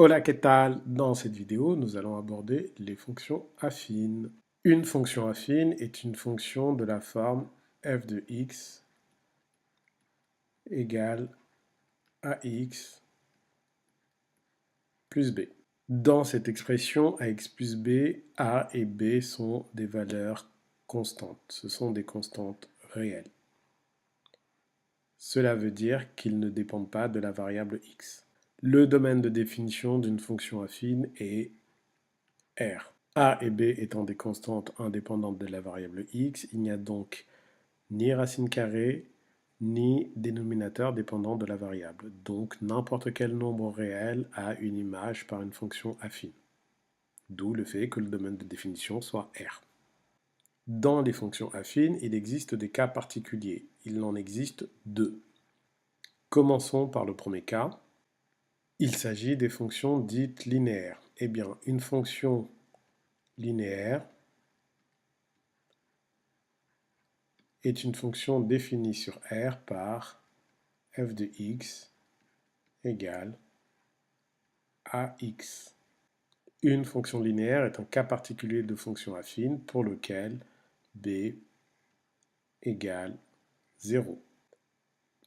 Hola, ¿qué tal? Dans cette vidéo, nous allons aborder les fonctions affines. Une fonction affine est une fonction de la forme f de x égale ax plus b. Dans cette expression ax plus b, a et b sont des valeurs constantes. Ce sont des constantes réelles. Cela veut dire qu'ils ne dépendent pas de la variable x. Le domaine de définition d'une fonction affine est R. A et B étant des constantes indépendantes de la variable x, il n'y a donc ni racine carrée, ni dénominateur dépendant de la variable. Donc n'importe quel nombre réel a une image par une fonction affine. D'où le fait que le domaine de définition soit R. Dans les fonctions affines, il existe des cas particuliers. Il en existe deux. Commençons par le premier cas. Il s'agit des fonctions dites linéaires. Eh bien, une fonction linéaire est une fonction définie sur R par f de x égale ax. Une fonction linéaire est un cas particulier de fonction affine pour lequel b égale 0.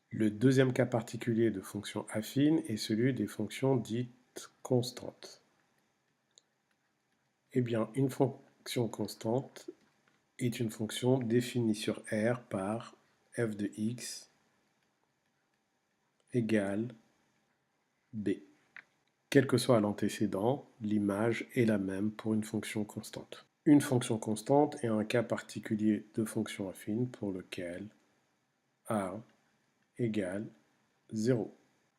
Le deuxième cas particulier de fonction affine est celui des fonctions dites constantes. Eh bien, une fonction constante est une fonction définie sur R par f de x égale b. Quel que soit l'antécédent, l'image est la même pour une fonction constante. Une fonction constante est un cas particulier de fonction affine pour lequel a égale 0.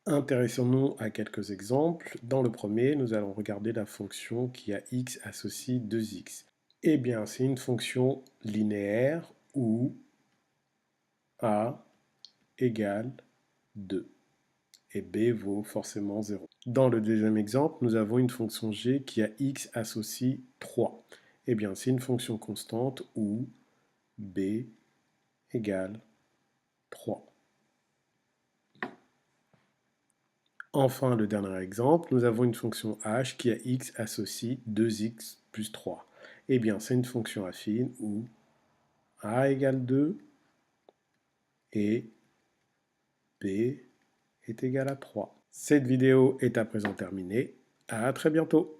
Intéressons-nous à quelques exemples. Dans le premier, nous allons regarder la fonction qui a x associe 2x. Eh bien, c'est une fonction linéaire où a égale 2 et b vaut forcément 0. Dans le deuxième exemple, nous avons une fonction g qui a x associe 3. Eh bien, c'est une fonction constante où b égale 3. Enfin, le dernier exemple, nous avons une fonction h qui a x associe 2x plus 3. Eh bien, c'est une fonction affine où a égale 2 et b est égal à 3. Cette vidéo est à présent terminée. À très bientôt.